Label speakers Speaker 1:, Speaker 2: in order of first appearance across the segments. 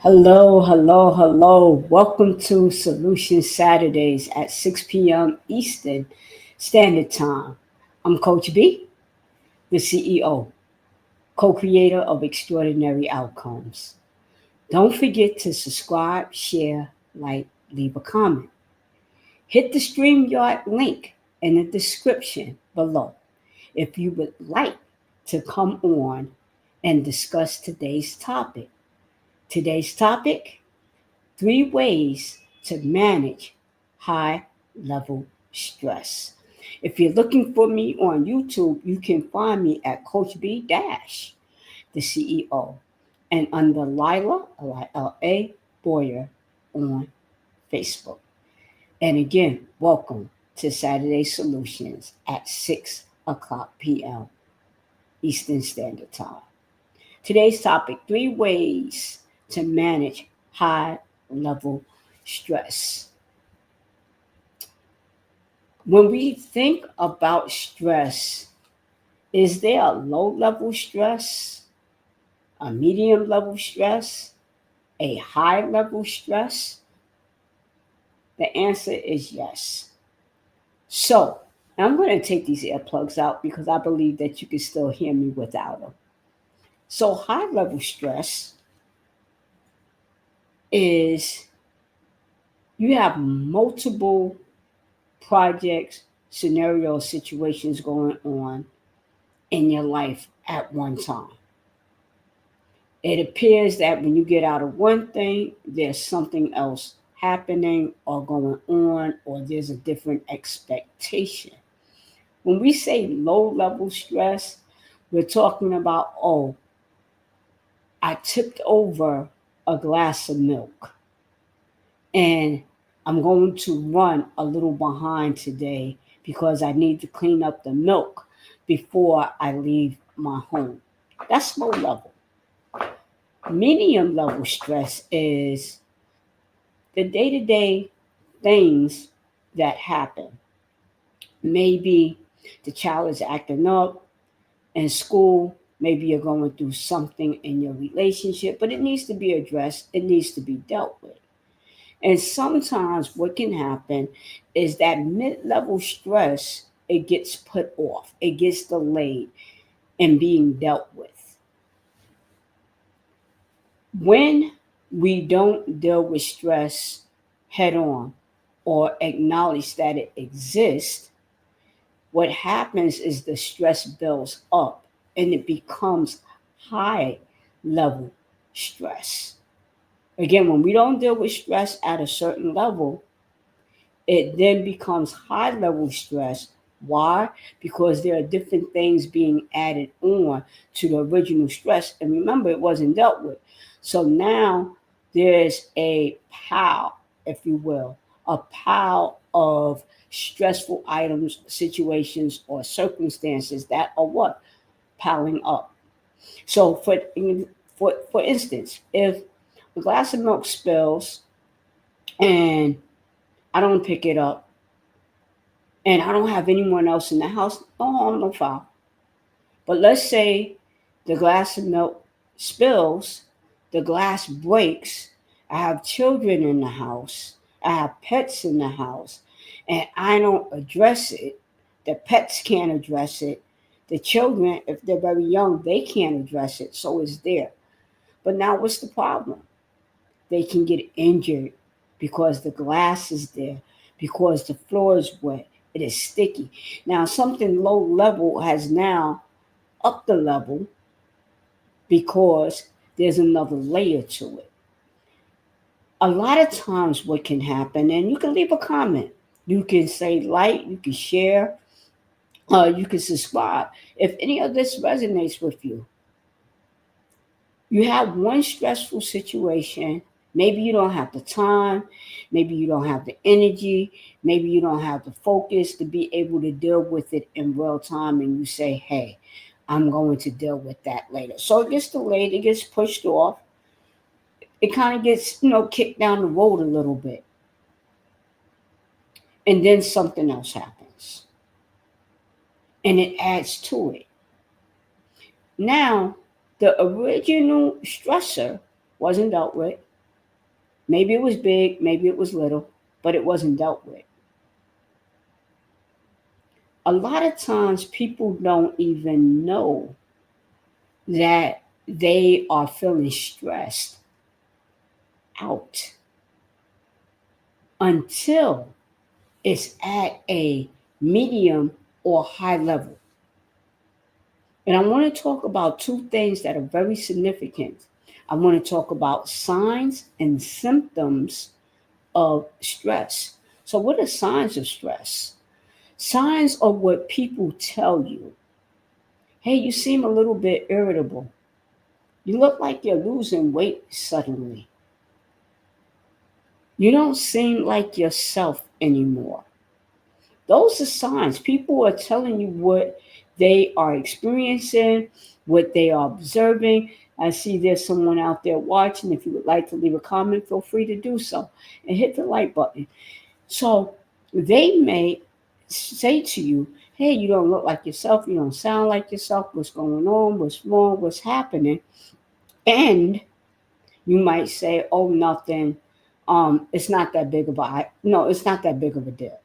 Speaker 1: Hello, hello, hello. Welcome to Solution Saturdays at 6 p.m. Eastern Standard Time. I'm Coach B, the CEO, co-creator of Extraordinary Outcomes. Don't forget to subscribe, share, like, leave a comment. Hit the StreamYard link in the description below if you would like to come on and discuss today's topic. Today's topic: 3 ways to manage high level stress. If you're looking for me on YouTube, you can find me at Coach B Dash, the CEO, and under Lila, Lila Boyer on Facebook. And again, welcome to Saturday Solutions at 6 o'clock p.m. Eastern Standard Time. Today's topic: 3 ways to manage high level stress. When we think about stress, is there a low level stress, a medium level stress, a high level stress? The answer is yes. So, I'm going to take these earplugs out because I believe that you can still hear me without them. So, high level stress is you have multiple projects, scenarios, situations going on in your life at one time. It appears that when you get out of one thing, there's something else happening or going on, or there's a different expectation. When we say low level stress, we're talking about, oh, I tipped over a glass of milk and I'm going to run a little behind today because I need to clean up the milk before I leave my home. That's low level. Medium level stress is the day to day things that happen. Maybe the child is acting up in school. Maybe you're going through something in your relationship, but it needs to be addressed. It needs to be dealt with. And sometimes what can happen is that mid-level stress, it gets put off, it gets delayed and being dealt with. When we don't deal with stress head on or acknowledge that it exists, what happens is the stress builds up and it becomes high level stress. Again, when we don't deal with stress at a certain level, it then becomes high level stress. Why? Because there are different things being added on to the original stress. And remember, it wasn't dealt with. So now there's a pile, if you will, a pile of stressful items, situations, or circumstances that are what? Piling up. So for instance, if a glass of milk spills and I don't pick it up, and I don't have anyone else in the house, no harm, no foul. But let's say the glass of milk spills, the glass breaks, I have children in the house, I have pets in the house, and I don't address it. The pets can't address it. The children, if they're very young, they can't address it, so it's there. But now what's the problem? They can get injured because the glass is there, because the floor is wet, it is sticky. Now, something low level has now upped the level because there's another layer to it. A lot of times, what can happen, and you can leave a comment, you can say like, you can share, you can subscribe. If any of this resonates with you, you have one stressful situation. Maybe you don't have the time. Maybe you don't have the energy. Maybe you don't have the focus to be able to deal with it in real time. And you say, hey, I'm going to deal with that later. So it gets delayed. It gets pushed off. It kind of gets, kicked down the road a little bit. And then something else happens. And it adds to it. Now, the original stressor wasn't dealt with. Maybe it was big, maybe it was little, but it wasn't dealt with. A lot of times people don't even know that they are feeling stressed out until it's at a medium or high level. And I want to talk about two things that are very significant. I want to talk about signs and symptoms of stress. So, what are signs of stress? Signs are what people tell you. Hey, you seem a little bit irritable. You look like you're losing weight suddenly. You don't seem like yourself anymore. Those are signs. People are telling you what they are experiencing, what they are observing. I see there's someone out there watching. If you would like to leave a comment, feel free to do so and hit the like button. So they may say to you, hey, you don't look like yourself. You don't sound like yourself. What's going on? What's wrong? What's happening? And you might say, oh, nothing. It's not that big of a, no, it's not that big of a deal.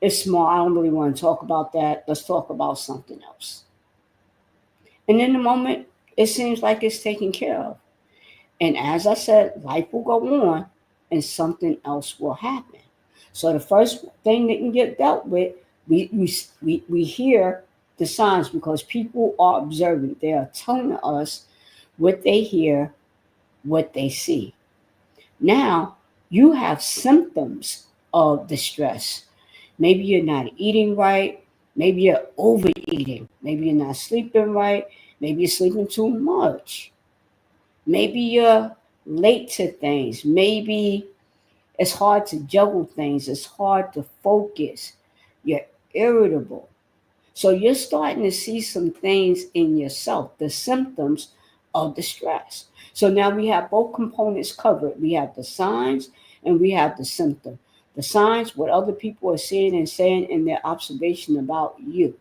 Speaker 1: It's small. I don't really want to talk about that. Let's talk about something else. And in the moment, it seems like it's taken care of. And as I said, life will go on and something else will happen. So the first thing that can get dealt with, we hear the signs because people are observing. They are telling us what they hear, what they see. Now you have symptoms of the stress. Maybe you're not eating right. Maybe you're overeating. Maybe you're not sleeping right. Maybe you're sleeping too much. Maybe you're late to things. Maybe it's hard to juggle things. It's hard to focus. You're irritable. So you're starting to see some things in yourself, the symptoms of the stress. So now we have both components covered. We have the signs and we have the symptom. The signs, what other people are seeing and saying in their observation about you.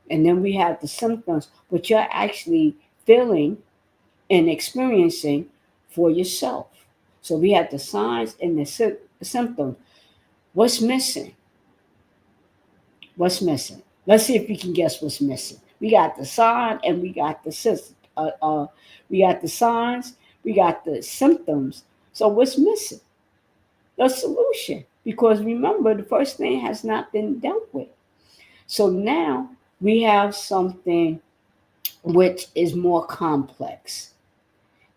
Speaker 1: And then we have the symptoms, what you're actually feeling and experiencing for yourself. So we have the signs and the symptoms. What's missing? What's missing? Let's see if we can guess what's missing. We got the sign and we got the system. We got the signs, we got the symptoms. So what's missing? The solution. Because remember, the first thing has not been dealt with. So now we have something which is more complex.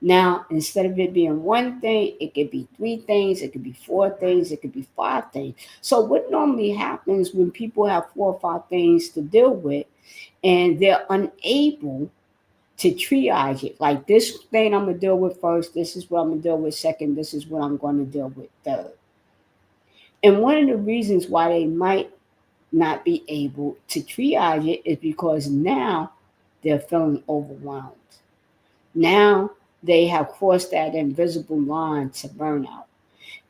Speaker 1: Now, instead of it being one thing, it could be three things, it could be four things, it could be five things. So, what normally happens when people have four or five things to deal with and they're unable to triage it, like this thing I'm going to deal with first, this is what I'm going to deal with second, this is what I'm going to deal with third. And one of the reasons why they might not be able to triage it is because now they're feeling overwhelmed. Now they have crossed that invisible line to burnout.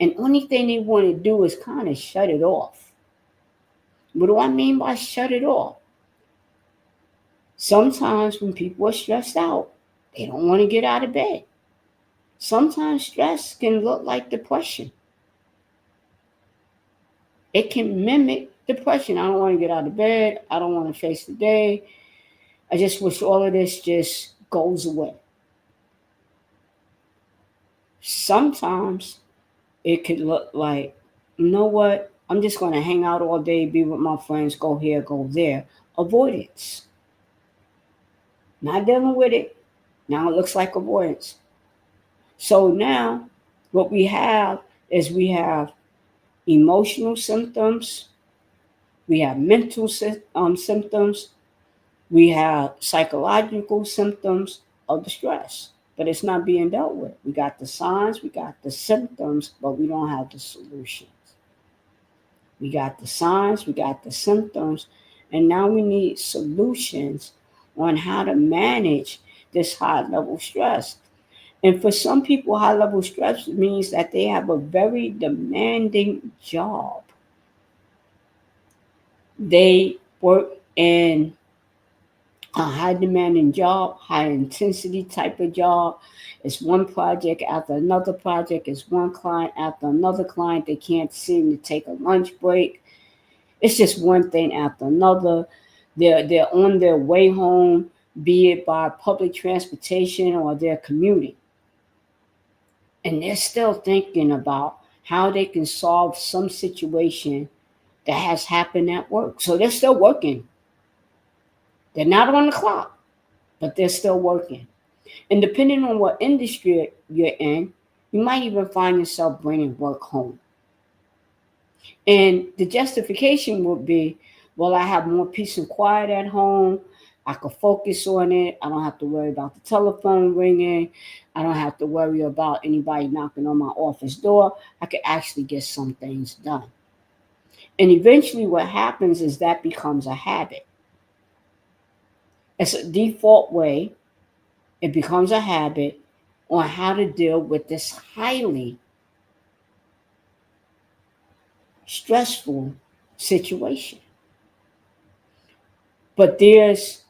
Speaker 1: And only thing they want to do is kind of shut it off. What do I mean by shut it off? Sometimes when people are stressed out, they don't want to get out of bed. Sometimes stress can look like depression. It can mimic depression. I don't want to get out of bed. I don't want to face the day. I just wish all of this just goes away. Sometimes it could look like, you know what? I'm just going to hang out all day, be with my friends, go here, go there. Avoidance. Not dealing with it. Now it looks like avoidance. So now what we have is we have emotional symptoms, we have mental symptoms, we have psychological symptoms of the stress, but it's not being dealt with. We got the signs, we got the symptoms, but we don't have the solutions. We got the signs, we got the symptoms, and now we need solutions on how to manage this high level stress. And for some people, high level stress means that they have a very demanding job. They work in A high demanding job, high intensity type of job. It's one project after another project. It's one client after another client. They can't seem to take a lunch break. It's just one thing after another. They're on their way home, be it by public transportation or they're commuting. And they're still thinking about how they can solve some situation that has happened at work. So they're still working. They're not on the clock, but they're still working. And depending on what industry you're in, you might even find yourself bringing work home. And the justification would be, well, I have more peace and quiet at home. I could focus on it. I don't have to worry about the telephone ringing. I don't have to worry about anybody knocking on my office door. I could actually get some things done. And eventually, what happens is that becomes a habit. It's a default way, it becomes a habit on how to deal with this highly stressful situation. But there's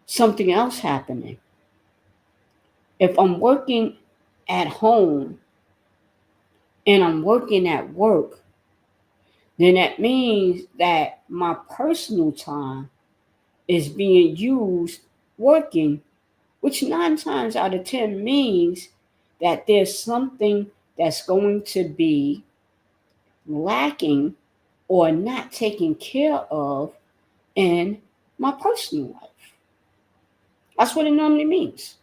Speaker 1: something else happening. If I'm working at home and I'm working at work, then that means that my personal time is being used working, which 9 times out of 10 means that there's something that's going to be lacking or not taken care of in my personal life. That's what it normally means.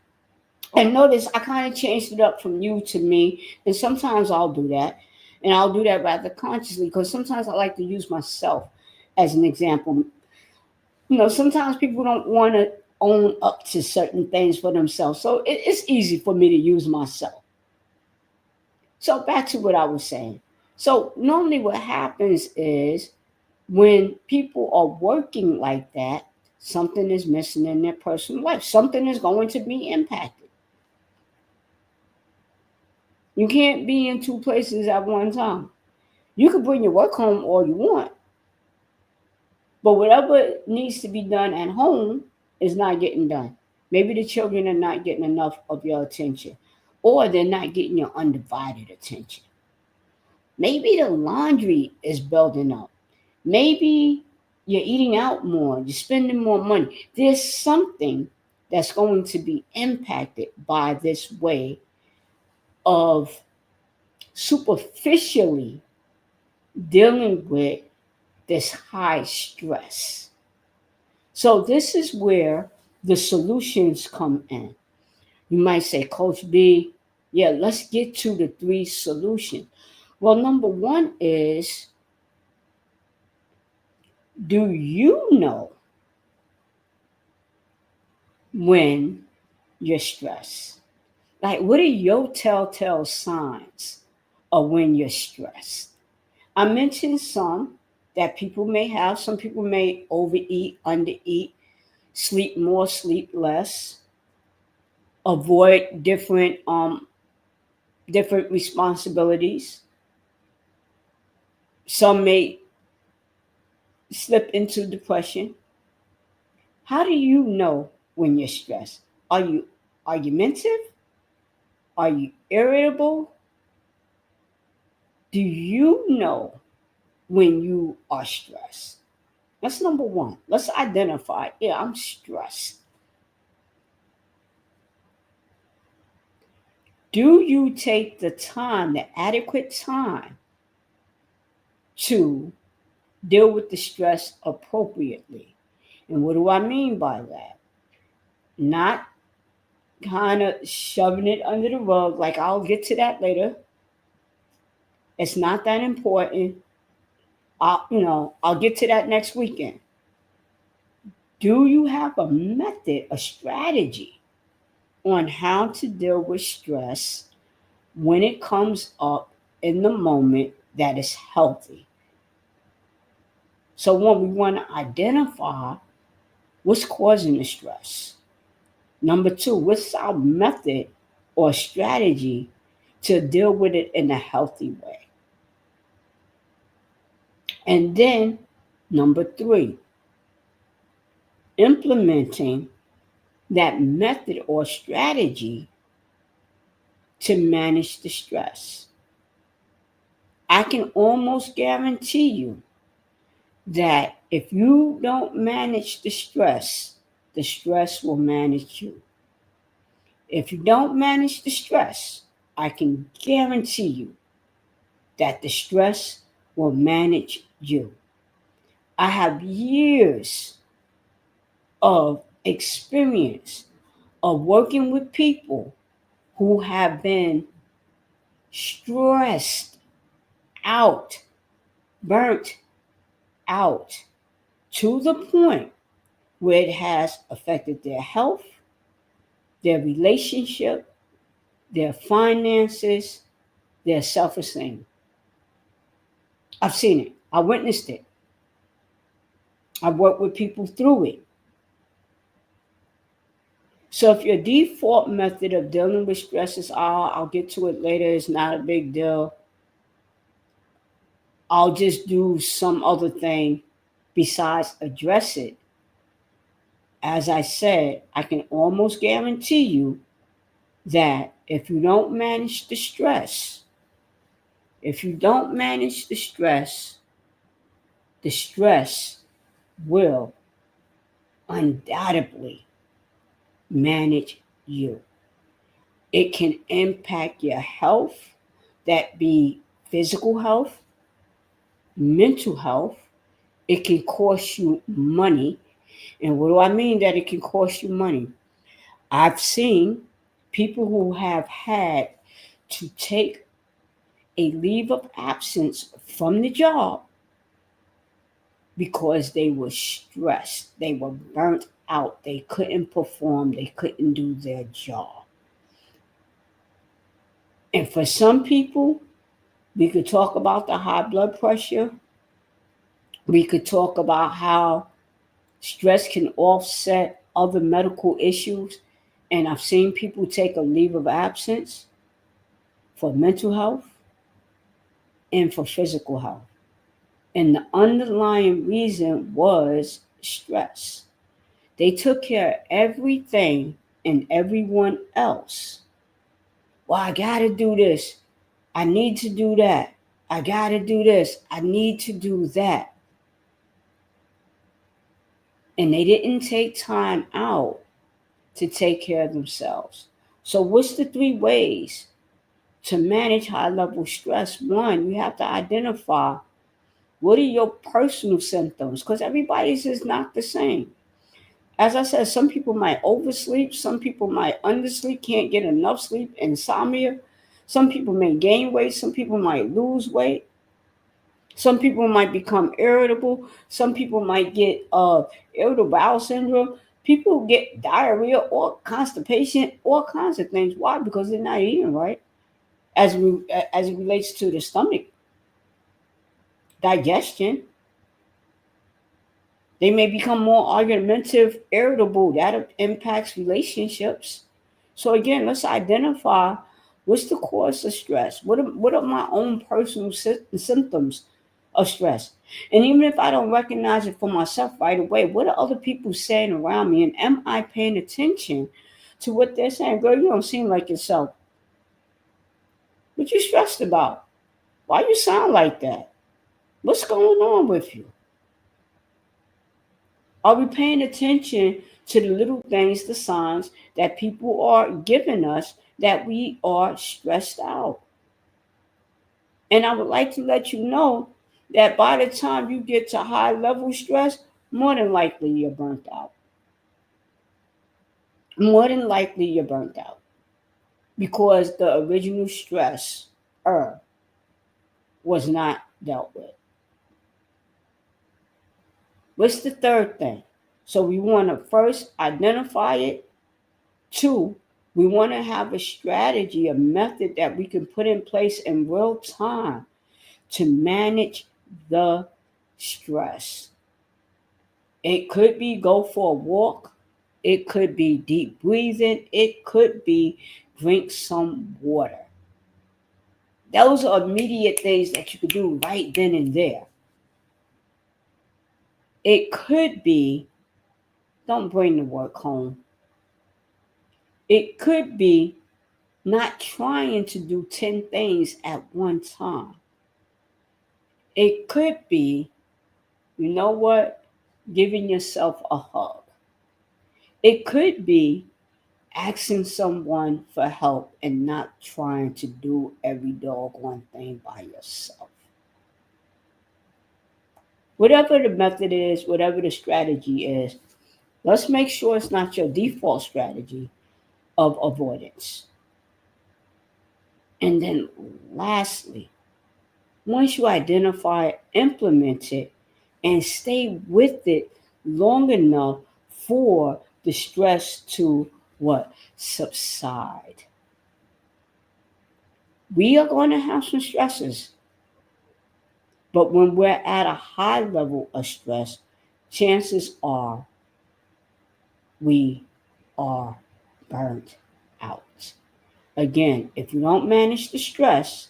Speaker 1: And notice I kind of changed it up from you to me, and sometimes I'll do that. And I'll do that rather consciously because sometimes I like to use myself as an example. Sometimes people don't want to own up to certain things for themselves. So it's easy for me to use myself. So back to what I was saying. So normally what happens is when people are working like that, something is missing in their personal life. Something is going to be impacted. You can't be in two places at one time. You can bring your work home all you want, but whatever needs to be done at home is not getting done. Maybe the children are not getting enough of your attention, or they're not getting your undivided attention. Maybe the laundry is building up. Maybe you're eating out more, you're spending more money. There's something that's going to be impacted by this way of superficially dealing with this high stress. So, this is where the solutions come in. You might say, Coach B, yeah, let's get to the 3 solutions. Well, number 1 is, do you know when you're stressed? Like, what are your telltale signs of when you're stressed? I mentioned some that people may have. Some people may overeat, undereat, sleep more, sleep less, avoid different responsibilities. Some may slip into depression. How do you know when you're stressed? Are you argumentative? Are you irritable? Do you know when you are stressed? That's number 1. Let's identify, yeah, I'm stressed. Do you take the time, the adequate time, to deal with the stress appropriately? And what do I mean by that? Not kind of shoving it under the rug, like I'll get to that later. It's not that important. I'll get to that next weekend. Do you have a method, a strategy on how to deal with stress when it comes up in the moment that is healthy? So, 1, we want to identify what's causing the stress. Number 2, what's our method or strategy to deal with it in a healthy way? And then, number 3, implementing that method or strategy to manage the stress. I can almost guarantee you that if you don't manage the stress will manage you. If you don't manage the stress, I can guarantee you that the stress will manage you. I have years of experience of working with people who have been stressed out, burnt out to the point where it has affected their health, their relationship, their finances, their self esteem. I've seen it, I witnessed it, I've worked with people through it. So if your default method of dealing with stress is, I'll get to it later, it's not a big deal, I'll just do some other thing besides address it. As I said, I can almost guarantee you that if you don't manage the stress, if you don't manage the stress will undoubtedly manage you. It can impact your health, that be physical health, mental health. It can cost you money. And what do I mean that it can cost you money? I've seen people who have had to take a leave of absence from the job because they were stressed, they were burnt out, they couldn't perform, they couldn't do their job. And for some people, we could talk about the high blood pressure. We could talk about how stress can offset other medical issues. And I've seen people take a leave of absence for mental health and for physical health. And the underlying reason was stress. They took care of everything and everyone else. Well, I got to do this. I need to do that. I got to do this. I need to do that. And they didn't take time out to take care of themselves. So, what's the 3 ways to manage high level stress? One, you have to identify what are your personal symptoms, because everybody's is not the same. As I said, some people might oversleep, some people might undersleep, can't get enough sleep, insomnia. Some people may gain weight, some people might lose weight. Some people might become irritable. Some people might get irritable bowel syndrome. People get diarrhea or constipation, all kinds of things. Why? Because they're not eating right. As it relates to the stomach, digestion, they may become more argumentative, irritable. That impacts relationships. So again, let's identify what's the cause of stress. What are my own personal symptoms of stress? And even if I don't recognize it for myself right away, what are other people saying around me? And am I paying attention to what they're saying? Girl, you don't seem like yourself. What you stressed about? Why you sound like that? What's going on with you? Are we paying attention to the little things, the signs that people are giving us that we are stressed out? And I would like to let you know that by the time you get to high level stress, more than likely you're burnt out. More than likely you're burnt out because the original stress was not dealt with. What's the third thing? So we want to first identify it. 2, we want to have a strategy, a method that we can put in place in real time to manage the stress. It could be go for a walk. It could be deep breathing. It could be drink some water. Those are immediate things that you could do right then and there. It could be don't bring the work home. It could be not trying to do 10 things at one time. It could be, you know what, giving yourself a hug. It could be asking someone for help and not trying to do every doggone thing by yourself. Whatever the method is, whatever the strategy is, let's make sure it's not your default strategy of avoidance. And then lastly, once you identify it, implement it, and stay with it long enough for the stress to what? Subside. We are going to have some stresses, but when we're at a high level of stress, chances are we are burnt out. Again, if you don't manage the stress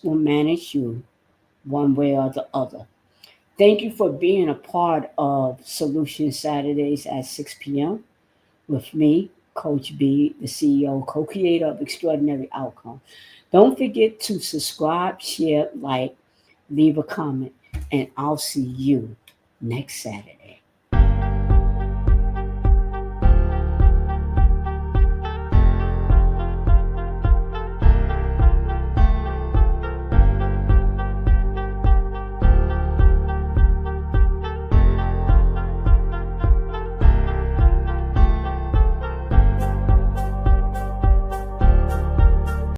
Speaker 1: will manage you one way or the other. Thank you for being a part of Solution Saturdays at 6 p.m. with me, Coach B, the CEO, co-creator of Extraordinary Outcome. Don't forget to subscribe, share, like, leave a comment, and I'll see you next Saturday.